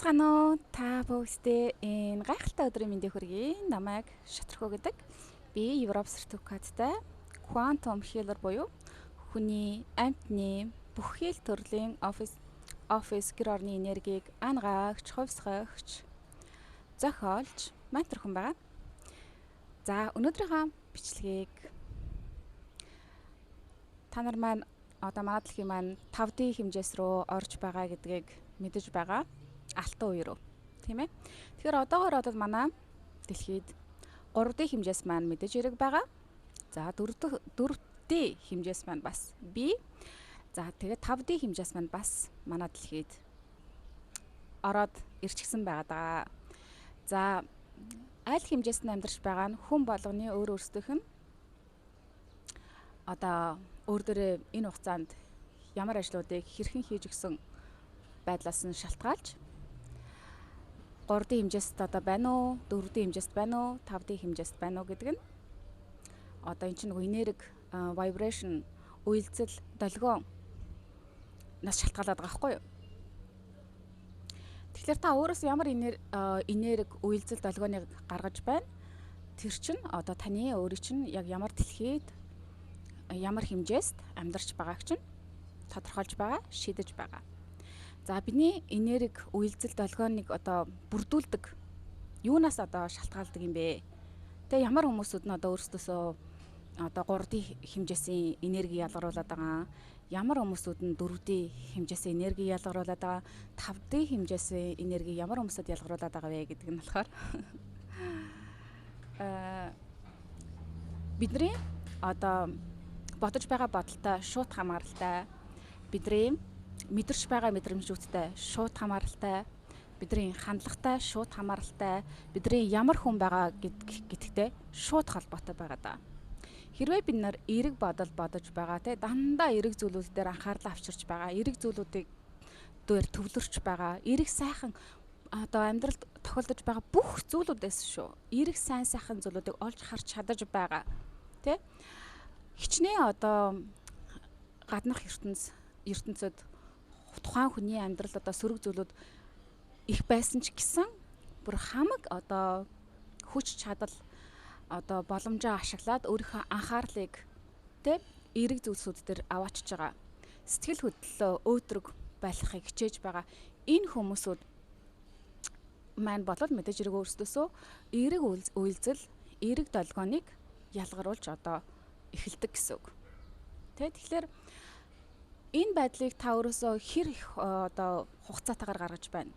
Сайнцгаана уу? Та бүгдээ энэ гайхалтай өдрийн мэндийг хүргэе. Намайг Шатрхөө гэдэг. Би Европ сертификаттай Quantum Healer буюу хүний амьтны бүхэл төрлийн офис гэр орны энергийг ангаагч, хувьсгагч, зохиолч мантар хүн байгаа. За өнөөдрийнхөө бичлэгийг та нар маань одоо манай дэлхийн маань 5D хэмжээс рүү орж байгаа гэдгийг мэдэж байгаа. Алтан үе рүү, тийм ээ. Тэгэхээр одоогоор манай дэлхийд 3D хэмжээс маань мэдэж ирэг байгаа. За 4D хэмжээс маань бас бий. За тэгээд 5D хэмжээс маань бас манай дэлхийд ороод ирчихсэн байгаа даа. За аль хэмжээст нь амьдарч байгаа нь хүн болгоны өөр өөрсдийнх нь одоо өөр дөрөө энэ хугацаанд ямар ажлуудыг хэрхэн хийж өгсөн байдлаас нь шалтгаалж 3D хэмжээст одоо байна уу, 4D хэмжээст байна уу, 5D хэмжээст байна уу гэдэг нь одоо эн чинь нөгөө энерги vibration үйлцэл долгион нас шалтгаалаад байгаа байхгүй юу? Тэгэхээр та өөрөөс ямар энерги үйлцэл долгионыг гаргаж байна? Тэр чинь одоо таны өөрийн чинь яг ямар дэлхийд ямар хэмжээст амьдарч байгааг чинь тодорхойлж байгаа, шийдэж байгаа. За бидний энерги үйлцэл долгионыг одоо бүрдүүлдэг юунаас одоо шалтгаалдаг юм бэ? Тэгээ ямар хүмүүсүүд нь одоо өөрсдөөсөө одоо 3D хэмжээсийн энерги ялгаруулад байгаа, ямар хүмүүсүүд нь 4D хэмжээсийн энерги ялгаруулад байгаа, 5D хэмжээсийн энерги ямар хүмүүсд ялгаруулад байгаа вэ гэдэг нь болохоор бидний одоо бодож байгаа бодолтой шууд хамааралтай, бидний мэдэрч байгаа мэдрэмжүүдтэй шууд хамааралтай, бидний хандлагатай шууд хамааралтай, бидний ямар хүн байгаа гэдэгтэй шууд холбоотой байгаа даа. Хэрвээ бид нар эерэг бодол бодож байгаа те дандаа эерэг зүйлүүд дээр анхаарлаа авчирч байгаа, эерэг зүйлүүдийг дээр төвлөрч байгаа, эерэг сайхан одоо амьдралд тохиолдож байгаа бүх зүйлүүдээс шүү. Эерэг сайн сайхан зүйлүүдийг олж харж чадаж байгаа те хичнээн одоо гаднах ертөнцид тухайн хүний амьдрал одоо сөрөг зүйлүүд их байсан ч гэсэн бүр хамаг одоо хүч чадал одоо боломжоо ашиглаад өөрийнхөө анхаарлыг тэ эерэг зүйлсүүд дээр аваачж байгаа. Сэтгэл хөдлөлөө өөдрөг байлгахыг хичээж байгаа. Энэ хүмүүсүүд маань болол мэдээж хэрэг өөрсдөөсөө эерэг үйлзэл, эерэг долгионыг ялгаруулж одоо эхэлдэг гэсэн үг. Тэгэхээр энэ байдлыг та өөрөөсөө хэр их одоо хугацаатаагаар гаргаж байна?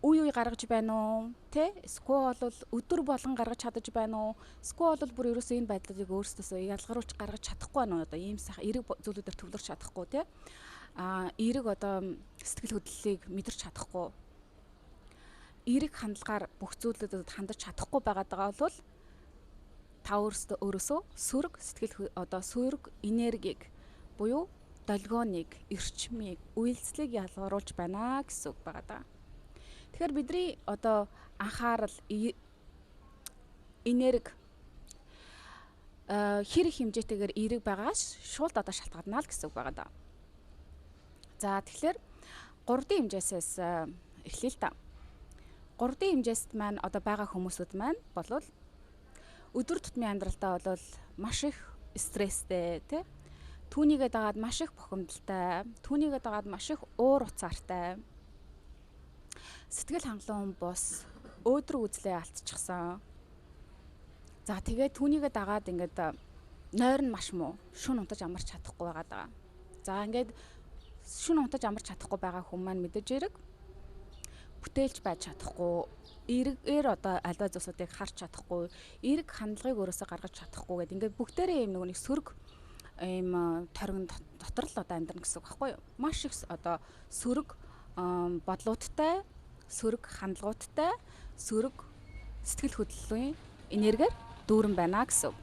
Үе гаргаж байна уу? Тэ? Эсвэл бол өдөр болгон гаргаж чадаж байна уу? Эсвэл бол бүр ерөөсөө энэ байдлыг өөрсдөөсөө ялгаруулж гаргаж чадахгүй байна уу? Одоо ийм сайхан эерэг зүйлүүдээр төвлөрч чадахгүй тий? Эерэг одоо сэтгэл хөдлөлийг мэдэрч чадахгүй. Эерэг хандлагаар бүх зүйлүүдэд хандаж чадахгүй байгаа бол та өөрөөсөө сөрөг сэтгэл одоо сөрөг энергийг буюу долгионыг, эрчмийг, үйлслийг ялгаруулж байна гэсэн үг байгаа даа. Тэгэхээр бидний одоо анхаарал энерги хэр их хэмжээтэйгээр эерэг байгаас шууд одоо шалтгаална л гэсэн үг байгаа даа. За тэгэхээр 3D хэмжээсээс эхлэе л та. 3D хэмжээст маань одоо байгаа хүмүүсүүд маань болвол өдөр тутмын амьдралдаа бол маш их стресстэй тий. Түүнийгээ дагаад маш их бухимдалтай, түүнийгээ дагаад маш их уур уцаартай. Сэтгэл хангалуун бус, өөдрөг үзлээ алдчихсан. За тэгээд түүнийгээ дагаад ингээд нойр нь маш муу, шүн унтаж амарч чадахгүй байгаа даа. За ингээд шүн унтаж амарч чадахгүй байгаа хүн маань мэдээж эрэг бүтээлч байж чадахгүй, эергээр одоо альва зүйлсүүдийг харж чадахгүй, эерэг хандлагыг өөрөөсөө гаргаж чадахгүй гэдэг ингээд бүгдээрээ юм нэг сөрөг ийм торгон дотор л одоо амьдрна гэсэн үг байхгүй юу? Маш их одоо сөрөг бодлуудтай, сөрөг хандлагуудтай, сөрөг сэтгэл хөдлөлийн энергиэр дүүрэн байна гэсэн үг.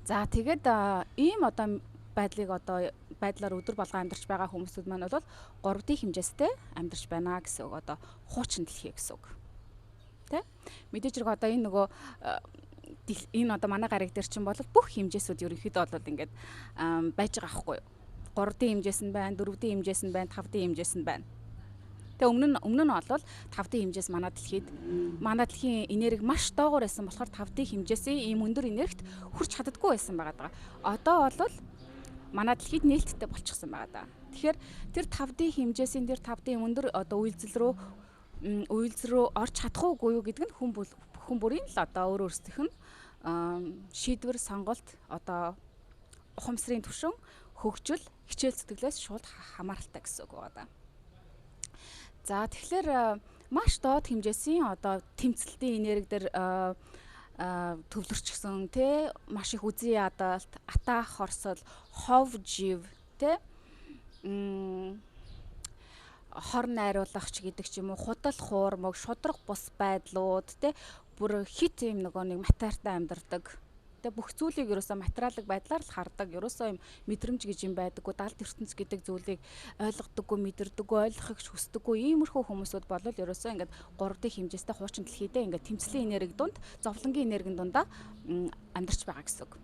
За тэгээд ийм одоо байдлаар өдөр болгон амьдарч байгаа хүмүүсүүд маань бол 3D хэмжээстэй амьдарч байна гэсэн үг. Одоо хуучин дэлхий гэсэн үг. Тэ? Мэдээж хэрэг одоо энэ нөгөө энэ одоо манай гариг дээр чинь бол бүх хэмжээсүүд ерөнхийдөө бол ингээд байж байгаа байхгүй юу? 3D хэмжээс нь байна, 4D хэмжээс нь байна, 5D хэмжээс нь байна. Тэгээ өмнө нь бол 5D хэмжээс манай дэлхийн энерги маш доогуур байсан болохоор 5D хэмжээсээ ийм өндөр энергит хүрч чаддаггүй байсан байгаа даа. Одоо бол манай дэлхийд нээлттэй болчихсон байгаа даа. Тэгэхээр тэр 5D хэмжээсийн тэр 5D өндөр одоо үйлдэл рүү орж чадах уугүй юу гэдэг нь хүн бүрийн л одоо өөрсдийнх нь шийдвэр сонголт одоо ухамсарын түвшин хөгжил хичээл зүтгэлээс шууд хамааралтай гэсэн үг байна. За тэгэхээр маш доод хэмжээсийн одоо тэмцэлтийн энерги дээр төвлөрчихсөн тий маш их үзий ядалт, атаах хорсол, хов жив тий хор найруулагч гэдэг ч юм уу, худал хуурмаг, шудраг бус байдлууд тий бүр хит юм нэг материалтай амьдардаг. Тэгээ бүх зүйлийг ерөөсөө материалын байдлаар л хардаг. Ерөөсөө юм мэдрэмж гэж юм байдаггүй, далд ертөнц гэдэг зүйлийг ойлгодоггүй, мэдэрдэггүй, ойлгохыг хүсдэггүй иймэрхүү хүмүүсүүд болол ерөөсөө ингээд 3D хэмжээстэй хуучин дэлхийдээ ингээд тэмцлийн энерги дунд, зовлонгийн энергийн дундаа амьдарч байгаа гэсэн үг.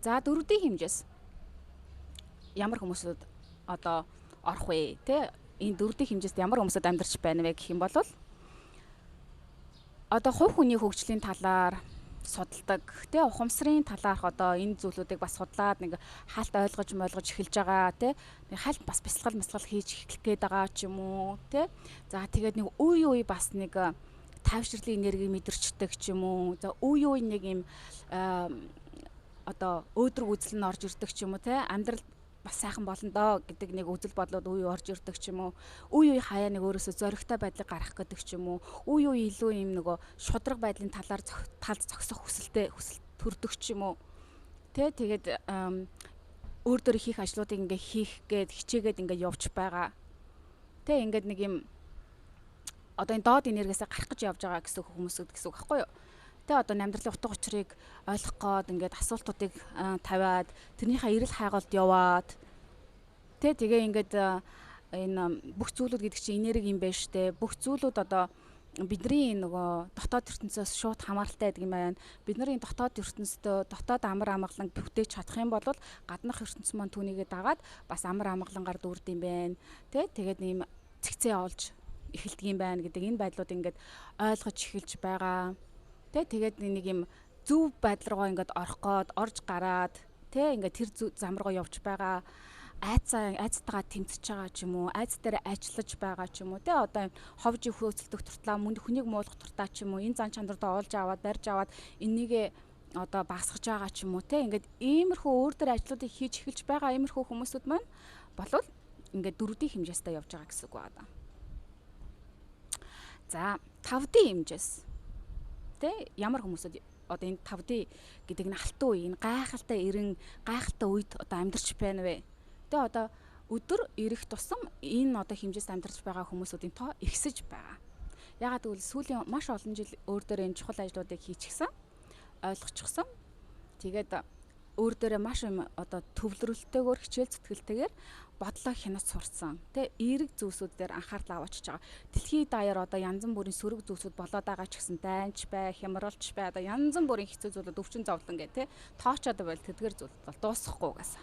За 4D хэмжээс ямар хүмүүсүүд одоо орох вэ? Тэ энэ 4D хэмжээст ямар хүмүүсүүд амьдарч байна вэ гэх юм бол одоо хувь хүний хөгжлийн талаар судалдаг тий ухамсарын талаарх одоо энэ зүйлүүдийг бас судлаад нэг хаалт ойлгож эхэлж байгаа тий нэг хаалт бас бясалгал хийж эхлэх гээд байгаа ч юм уу тий за тэгээд нэг үе бас нэг тайвширлын энерги мэдэрчдэг ч юм уу за үе нэг юм одоо өөдрөг үзэл нь орж ирдэг ч юм уу тий амьдрал бас сайхан болно доо гэдэг нэг үзэл бодлоод үе орж ирдэг ч юм уу үе хаяа нэг өөрөөсөө зоригтой байдлыг гаргах гэдэг ч юм уу үе илүү юм нөгөө шудраг байдлын талаар талд зогсох хүсэл төрдөг ч юм уу тэгээд өөр дөр хийх ажлуудыг ингээ хийх гээд хичээгээд ингээ явж байгаа ингээд нэг юм одоо энэ доод энергиасаа гарах гэж явж байгаа гэсэн хүмүүсүүд гэсэн үг байхгүй юу одоо амьдралын утга учирыг ойлгох гээд ингээд асуултуудыг тавиад тэрнийхээ эрэл хайгуулд яваад тэгээ ингээд энэ бүх зүйлүүд гэдэг чинь энерги юм байна штэ бүх зүйлүүд одоо бидний нөгөө дотоод ертөнцөөс шууд хамааралтай байдаг юм байна. Бидний дотоод ертөнцийн дотоод амар амгалан бүтээж чадах юм бол гаднах ертөнц маань түүнийгээ дагаад бас амар амгалангаар дүүрд юм байна. Тэгээд ийм цэгцээ олж эхэлдэг юм байна гэдэг энэ байдлууд ингээд ойлгож эхэлж байгаа. Тэгээд нэг юм зөв байдал руугаа ингээд орж гараад ингээд тэр зам руугаа явж байгаа айцтайгаа тэмцэж байгаа ч юм уу айц дээр ажиллаж байгаа ч юм уу одоо ховж хөөцөлдөх туртлаа хүнийг муулах туртаа ч юм уу энэ зан чанартай олж аваад барьж аваад энийгээ одоо багасгаж байгаа ч юм уу ингээд иймэрхүү өөр дөр ажлуудыг хийж эхэлж байгаа иймэрхүү хүмүүсүүд маань болвол ингээд 4D хэмжээстэй явж байгаа гэсэн үг байна. За 5D хэмжээс ямар хүмүүсүүд одоо энэ 5D гэдэг нь алтан үе энэ гайхалтай үед одоо амьдарч байна вэ? Одоо өдөр ирэх тусам энэ одоо хэмжээс амьдарч байгаа хүмүүсүүдийн тоо ихсэж байгаа. Ягаад гэвэл сүүлийн маш олон жил өөр дээрээ энэ чухал ажлуудыг хийчихсэн, ойлгочихсон. Тэгээд өөр дээрээ маш юм одоо төвлөрөлтөөр хичээл зүтгэлтэйгээр бодлоо хянаж сурсан. Эерэг зүйлсүүд дээр анхаарал аваачиж байгаа. Дэлхийд даяар одоо янз бүрийн сөрөг зүйлсүүд болоод байгаа ч гэсэн дайнч бай, хямралч бай, одоо янз бүрийн хэцүү зүйлүүд өвчин зовлон гэх тоочод байл тэдгээр зүйлүүд бол дуусахгүй гэсэн.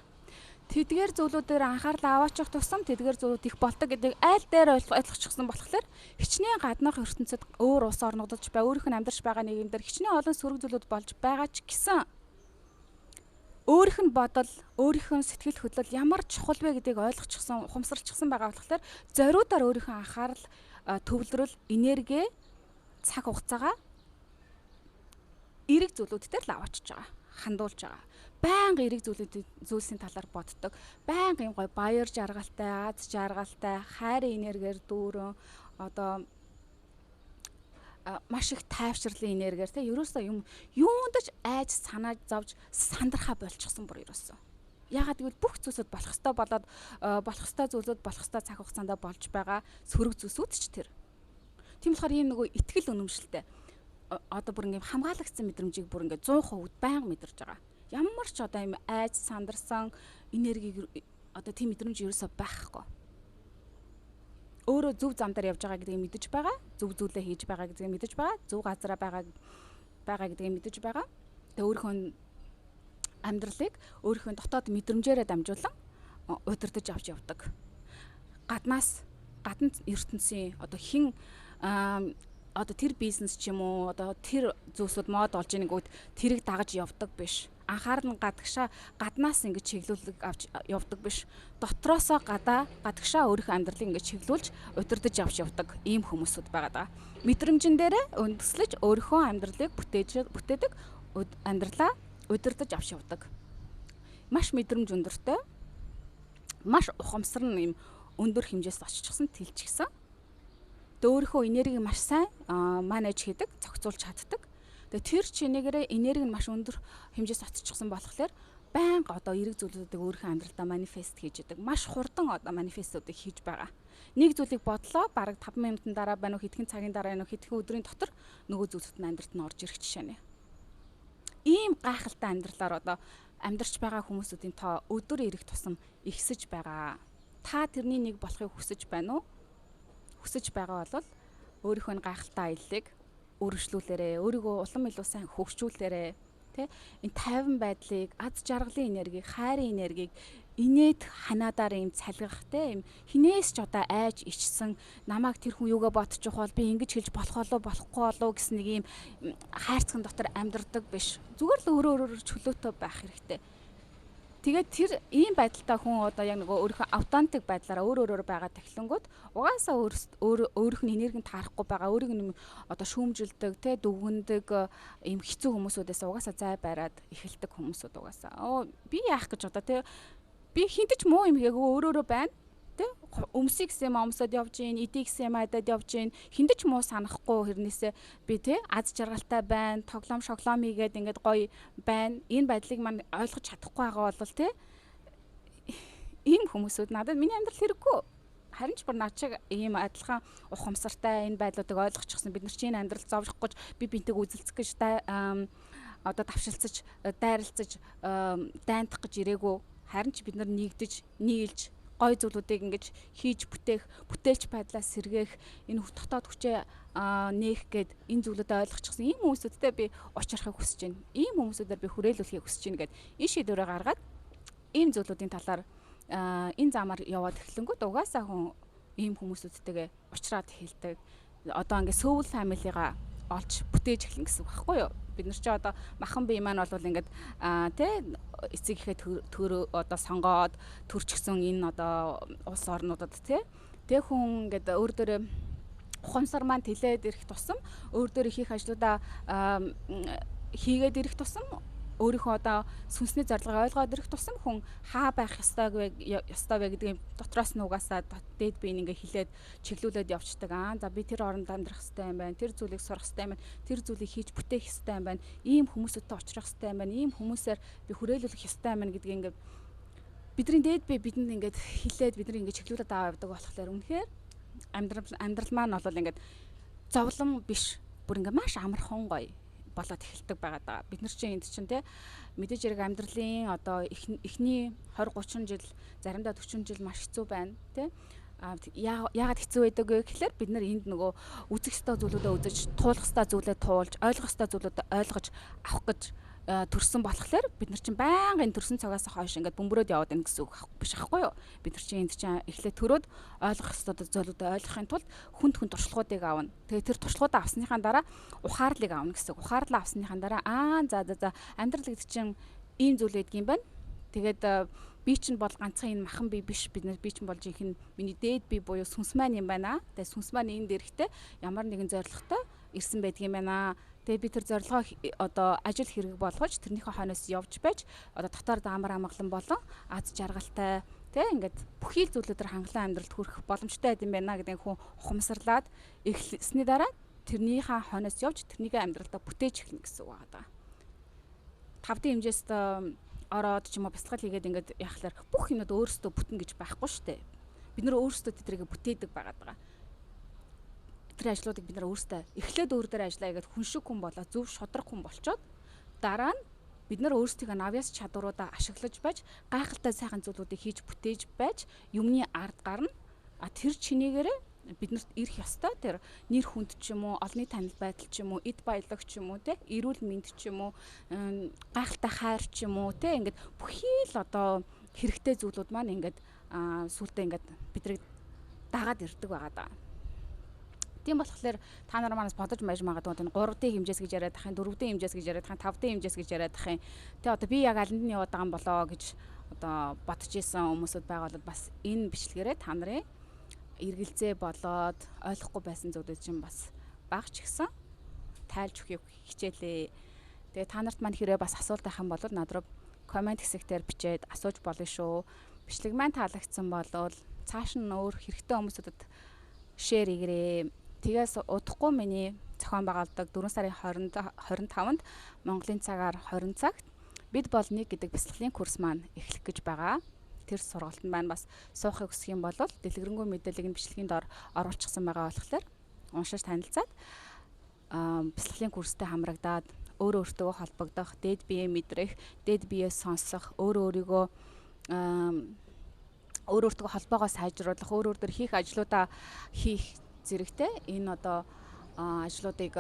Тэдгээр зүйлүүд дээр анхаарал аваачих тусам тэдгээр зүйлүүд их болдог гэдэг айл дээр ойлгочихсон болохоор хичнээн гаднах ертөнцид өөр улс орнуудад бай, өөрийнх нь амьдарч байгаа нийгэм дээр хичнээн олон сөрөг зүйлүүд болж байгаа ч гэсэн өөрийнх нь бодол, өөрийнх нь сэтгэл хөдлөл ямар чухал вэ гэдгийг ойлгочихсон, ухамсарлчихсан байгаа болохоор зориудаар өөрийнхөө анхаарал, төвлөрөл, энерги, цаг хугацаагаа эерэг зүйлүүд дээр л аваачиж байгаа, хандуулж байгаа. Байнга эерэг зүйлсийн талаар боддог. Байнга юм гоё баяр жаргалтай, аз жаргалтай, хайрын энергиэр дүүрэн одоо маш их тайвширлын энергиэр ерөөсөө юундаж айж санааж зовж сандрахаа болчихсон бүр ерөөсөө. Ягаад гэвэл бүх зүйлсүүд болох ёстой болоод болох ёстой зүйлүүд болох ёстой цаг хугацаанд болж байгаа сөрөг зүйлсүүд ч тэр. Тийм болохоор ийм нөгөө итгэл үнэмшилтэй одоо бүр ингээм хамгаалагдсан мэдрэмжийг бүр ингээ 100% байнга мэдэрч байгаа. Ямар ч одоо ийм айж сандарсан энергийг одоо тийм мэдрэмж ерөөсөө байхгүй. Өөрөө зөв зам дээр явж байгаа гэдгийг мэдэж байгаа, зөв зүйлээ хийж байгаа гэдгийг мэдэж байгаа, зөв газараа байгаа гэдгийг мэдэж байгаа. Тэгээ өөрийнхөө амьдралыг өөрийнхөө дотоод мэдрэмжээрээ дамжуулан удирдах авч явдаг. Гаднаас гадна ертөнцийн одоо хин одоо тэр бизнес ч юм уу одоо тэр зүйлсүүд мод болж ийн гүүд тэрийг дагаж явдаг биш. Анхаарал нь гаднаас ингэж чиглүүлэг авч явдаг биш. Дотроосоо гадагшаа өөрийнхөө амьдралыг ингэж чиглүүлж удирдах авч явдаг ийм хүмүүсүүд байгаа даа. Мэдрэмжэн дээрээ үндэслэж өөрийнхөө амьдралыг бүтээдэг амьдралаа удирдах авч явдаг. Маш мэдрэмж өндөртэй. Маш ухамсар нь юм өндөр хэмжээс оччихсан тэлчихсэн. Өөрийнхөө энергийг маш сайн манаж хийдэг, зохицуулж чаддаг. Тэгээ тэр чинээрээ энерги нь маш өндөр хэмжээс оччихсан болохоор байнга одоо эрэг зүйлүүдийг өөрийнхөө амьдралдаа манифест хийж идэг. Маш хурдан одоо манифестуудыг хийж байгаа. Нэг зүйлийг бодлоо, бараг 5 минутын дараа байна уу, хэдхэн цагийн дараа байна уу, хэдхэн өдрийн дотор нөгөө зүйлүүд нь амьдралд нь орж ирэх жишээ нэ. Ийм гайхалтай амьдралаар одоо амьдарч байгаа хүмүүсүүдийн тоо өдөр ирэх тусам ихсэж байгаа. Та тэрний нэг болохыг хүсэж байна уу? Хүсэж байгаа бол өөрийнхөө гайхалтай аяллыг өргөжлүүлээрэ, өөрийгөө улам илүү сайн хөгжүүлээрэ, тэ энэ тайван байдлыг, аз жаргалын энергийг, хайрын энергийг инээд ханаадаар юм цалгах, тэ юм хинээс ч одоо айж ичсэн намайг тэр хүн юугаа бодчих бол би ингэж хэлж болох болоо болохгүй болоо гэсэн нэг юм хайрцагын дотор амьдардаг биш. Зүгээр л өөрөө чөлөөтэй байх хэрэгтэй. Тэгээд тэр ийм байдалтай хүн одоо яг нөгөө өөрийнхөө автоматик байдлаараа өөр байгаа тахилангууд угаасаа өөрийнх нь энергийг таарахгүй байгаа, өөрийг нь одоо шүүмжилдэг, тэ дүгндэг ийм хэцүү хүмүүсүүдээс угаасаа зай бариад эхэлдэг хүмүүсүүд угаасаа. Би яах гэж одоо тэ би хинтэж муу юм хийгээгүй өөрөө байна. Тэ өмсөй гэсэн юм өмсөд явж гин, эдий гэсэн юм айдад явж гин, хиндэж муу санахгүй хэрнээсээ би тэ аз жаргалтай байна, тоглоом шоглоом хийгээд ингээд гоё байна. Энэ байдлыг мань ойлгож чадахгүй байгаа бол тэ ийм хүмүүсүүд надад миний амьдрал хэрэггүй. Харин ч бүр над шиг ийм адилхан ухамсартай энэ байдлуудыг ойлгочихсон. Бид нар чинь амьдрал зовлох гэж би бинтэг үзэлцэх гэж одоо давшилцаж, дайралцаж, дайндах гэж ирээгүй. Харин ч бид нар нийгдэж, нийлж гой зүйлүүдийг ингэж хийж бүтээлч байдлаас сэргээх энэ дотоод хүчээ нээх гээд энэ зүйлүүдээ ойлгочихсон ийм хүмүүсүүдтэй би уулзрахыг хүсэж байна. Ийм хүмүүсүүдээр би хүрээлүүлэхийг хүсэж байна гэд энэ шийдвэрээ гаргаад ийм зүйлүүдийн талаар энэ замаар яваад эхлэнгүүт угаасаа хүн ийм хүмүүсүүдтэйгээ уулзраад хэлдэг. Одоо ингээд Soul Family-га олж бүтээж эхлэн гэсэн үг байхгүй юу? Бид нар чи одоо махан бие маань бол ингээд тэ эцэг ихэ төрөө одоо сонгоод төрчихсөн энэ одоо улс орнуудад тэ хүн ингээд өөр дөрөө ухамсар маань тэлээд ирэх тусам өөр дөрөө хийх ажлуудаа хийгээд ирэх тусам өөрийнхөө одоо сүнсний зорилгоо ойлгоод ирэх тусам хүн хаа байх ёстой вэ гэдгийг дотроос нь угаасаа дээд би ингээ хилээд чиглүүлээд явцдаг. За би тэр оронд амьдрах хэрэгтэй юм байна. Тэр зүйлийг сурах хэрэгтэй юм байна. Тэр зүйлийг хийж бүтээх хэрэгтэй юм байна. Ийм хүмүүстэй уулзрах хэрэгтэй юм байна. Ийм хүмүүсээр би хүрээлүүлэх хэрэгтэй юм байна гэдгийг ингээ бидний дээд би бидэнд ингээ хилээд бидний ингээ чиглүүлээд аваа явдаг болохоор үнэхээр амьдрал маань бол ингээ зовлон биш. Бүр ингээ маш амархан гоё болоод эхэлдэг байгаа даа. Бид нар чинь энд чинь те мэдээж хэрэг амьдралын одоо эхний 20 30 жил заримдаа 40 жил маш хэцүү байна те. Яагаад хэцүү байдаг вэ гэхээр бид нар энд нөгөө үзэх ёстой зүйлүүдээ үзэж, туулах ёстой зүйлээ туулж, ойлгох ёстой зүйлүүдээ ойлгож авах гэж төрсөн болохоор бид нар чинь байнгын төрсөн цагаас хойш ингээд бөмбөрөөд яваад байна гэсэн үг биш аахгүй юу? Бид нар чинь энд чинь эхлээд төрөөд ойлгох ёстой зүйлүүдээ ойлгохын тулд хүнд туршлагуудыг аавна. Тэгээ тэр туршлагуудаа авсныхаа дараа ухаарлыг аавна гэсэн үг. Ухаарлаа авсныхаа дараа за амьдрал гэдэг чинь ийм зүйл байдаг юм байна. Тэгээд би чинь бол ганцхан энэ махан бие биш, би чинь болж ихэнх миний дээд бие буюу сүнс маань юм байна. Тэгээд сүнс маань энд ирэхдээ ямар нэгэн зорилготой ирсэн байдаг юм байна. Тэгээ би тэр зорилгоо одоо ажил хэрэг болгож тэрнийхээ хойноос явж байж одоо дотор даамар амгалан болон аз жаргалтай тэг ингээд бүхий л зүйлүүдээр хангалуун амьдралд хүрэх боломжтой байд юм байна гэдэг хүн ухамсарлаад эхлэсний дараа тэрнийхээ хойноос явж тэрнийхээ амьдралдаа бүтээж эхэлнэ гэсэн үг байна. 5D хэмжээст ороод ч юм уу бясалгал хийгээд ингээд яхахлаар бүх юмуд өөрсдөө бүтэн гэж байхгүй шүү дээ. Бид нөр өөрсдөө тэдрийг бүтээдэг байгаа. Тэр ажлуудыг бид нар өөрсдөө эхлээд өөр дээр ажиллаа гэдэг хүн шиг хүн болоо зөв шудраг хүн болчоод дараа нь бид нар өөрсдийнхөө навьяас чадваруудаа ашиглаж байж гайхалтай сайхан зүйлүүдийг хийж бүтээж байж юмны ард гарна. Тэр чинээгээрээ биднэрт ирэх ёстой тэр нэр хүнд ч юм уу, олонний танил байдал ч юм уу, эд баялаг ч юм уу, тэ эрүүл мэнд ч юм уу, гайхалтай хайр ч юм уу, тэ ингээд бүхий л одоо хэрэгтэй зүйлүүд маань ингээд сүултээ ингээд бидрийг дагаад ирдэг байгаа даа. Тийм болохоор та нар манаас бодож байж магадгүй энэ 3D хэмжээс гэж яриад ахын 4D хэмжээс гэж яриад ахын 5D хэмжээс гэж яриад ахын. Тэгээ одоо би яг алинд нь яваад байгаа юм болоо гэж одоо бодож исэн хүмүүсүүд байгаа бол бас энэ бичлэгээрээ та нарын эргэлзээ болоод ойлгохгүй байсан зүйлүүд чинь бас бага ч гэсэн тайлж өгөхийг хичээлээ. Тэгээ та нарт маань хэрэг бас асуулт байх юм бол над руу комент хэсэгтэр бичээд асууж болно шүү. Бичлэг маань таалагдсан бол цааш нь өөр хэрэгтэй хүмүүсүүдэд шеэр хийгээрэй. Тэгээс удахгүй миний зохион байгуулдаг 4 сарын 25-нд Монголын цагаар 20 цагт бид бол нэг гэдэг бясалгалын курс маань эхлэх гэж байгаа. Тэр сургалтанд маань бас суухыг хүсэх юм бол дэлгэрэнгүй мэдээллийг нь бичлэгийн доор оруулчихсан байгаа болохоор уншиж танилцаад бясалгалын курстэй хамрагдаад өөрөө өөртөө холбогдох, дээд биеэ мэдрэх, дээд биеэ сонсох, өөртөө холбоогоо сайжруулах, өөрөөр хийх ажлуудаа хийх зэрэгтэй энэ одоо ажлуудыг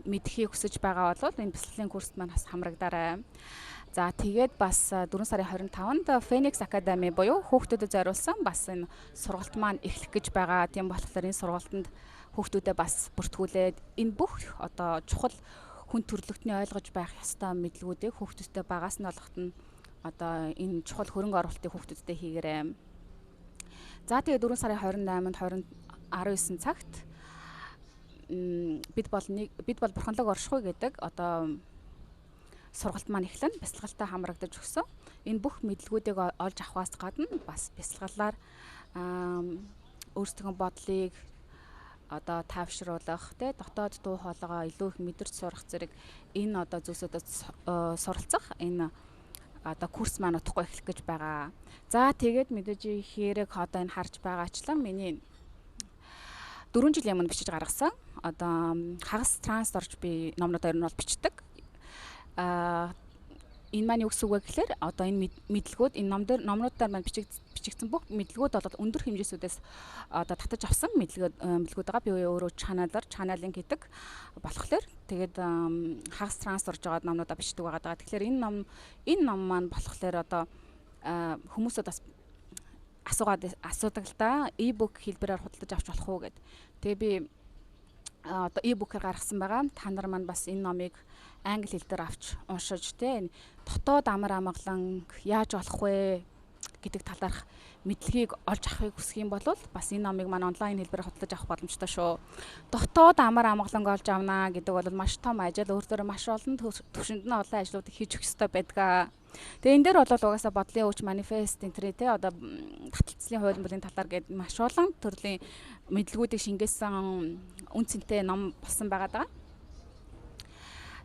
мэдхийг хүсэж байгаа бол энэ бясалгалын курст маань бас хамрагдаарай. За тэгээд бас 4 сарын 25-нд Phoenix Academy буюу хүүхдүүдэд зориулсан бас энэ сургалт маань эхлэх гэж байгаа. Тийм болохоор энэ сургалтанд хүүхдүүдэд бас бүртгүүлээд энэ бүх одоо чухал хүн төрөлхтний ойлгож байх ёстой мэдлгүүдийг хүүхдүүдэд багаас нь олгоход нь одоо энэ чухал хөрөнгө оруулалтыг хүүхдүүдэд хийгээрэй. За тэгээд 4 сарын 28-нд 19 цагт бид бол бурханлаг оршихуй гэдэг одоо сургалт маань эхлэн бясалгалтаа хамрагдаж өгсөн. Энэ бүх мэдлгүүдийг олж авахаас гадна бас бясалгалаар өөрсдөө бодлыг одоо тавшруулах, дотоод дуу хоолойгоо илүү их мэдэрч сурах зэрэг энэ одоо зүйлсүүдэд суралцах энэ одоо курс маань утгагүй эхлэх гэж байгаа. За тэгээд мэдээж хэрэг одоо энэ харж байгаачлан миний 4 жилийн өмнө бичиж гаргасан одоо хагас транс орж би номнуудаар нь бол бичдэг. Энэ маань юу гэсэн үг вэ гэхээр одоо энэ мэдлгүүд энэ номнуудаар маань бичигдсэн бүх мэдлгүүд бол өндөр хэмжээсүүдээс одоо татаж авсан мэдлгүүд байгаа. Би өөрөө чаналинг гэдэг болохоор тэгээд хагас транс орж байгаа номнуудаа бичдэг байгаа. Тэгэхээр энэ ном маань болохоор одоо хүмүүсүүд бас асуудаг л да. E-book хэлбэрээр худалдаж авч болох уу гэд. Тэгээ би одоо e-book-аар гаргасан байгаа. Та нар маань бас энэ номыг англи хэл дээр авч уншиж дотоод амар амгалан яаж болох вэ гэдэг талаарх мэдлэгийг олж авахыг хүсэх юм бол бас энэ номыг маань онлайн хэлбэрээр худалдаж авах боломжтой шүү. Дотоод амар амгаланг олж авнаа гэдэг бол маш том ажил. Өөрөөр маш олон төвшөнд нь олон ажлуудыг хийж өгөх ёстой байдаг. Тэгээ энэ дээр бол угаасаа бодлын өвч манифест энтри одоо таталцлын хуулийн бүлийн талаар гээд маш олон төрлийн мэдлгүүдийг шингээсэн үн цэнтэй ном болсон байгаа даа.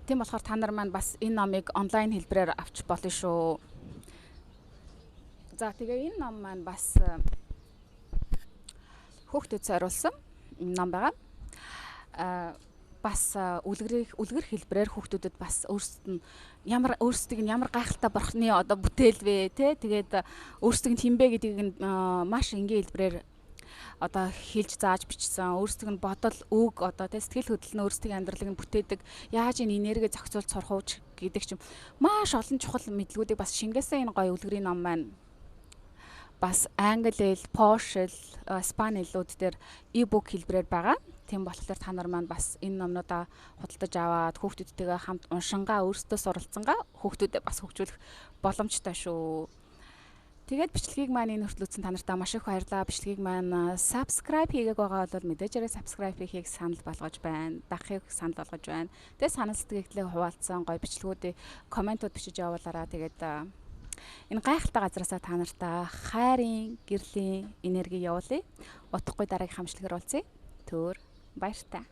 Тийм болохоор та нар маань бас энэ номыг онлайн хэлбэрээр авч болно шүү. За тэгээ энэ ном маань бас хүүхдэд зориулсан ном байгаа. Бас үлгэр хэлбэрээр хүүхдүүдэд бас өөрсдийг нь ямар гайхалтай бурхны одоо бүтээл вэ тэгээд өөрсдийг нь хинбэ гэдгийг нь маш энгийн хэлбэрээр одоо хэлж зааж бичсэн. Өөрсдийг нь бодол үг одоо сэтгэл хөдлөл нь өөрсдийн амьдралыг нь бүтээдэг. Яаж энэ энерги зохицуулж сурах уу гэдэг чим маш олон чухал мэдлгүүдийг бас шингээсэн энэ гоё үлгэрийн ном маань бас англи хэл, польш хэл, испани хэлүүд дээр e-book хэлбэрээр байгаа. Тийм болохоор та нар маань бас энэ номнуудаа худалдаж аваад хүүхдүүдтэйгээ хамт уншингаа өөрсдөө суралцсангаа хүүхдүүдэд бас хөгжүүлэх боломжтой шүү. Тэгээд бичлэгийг маань энэ хүртэл үзсэн та нартай маш их баярлалаа. Бичлэгийг маань subscribe хийгээг байгаа бол мэдээж subscribe хийхийг санал болгож байна. Дахихыг санал болгож байна. Тэгээд санал сэтгэлдээ хуваалцсан гоё бичлэгүүдийг комментууд бичиж явуулаарай. Тэгээд энэ гайхалтай газараасаа та нартай хайрын, гэрлийн энерги явуулъя. Утгагүй дараагийн хамшлагаар уулзъя. Түр баяртай.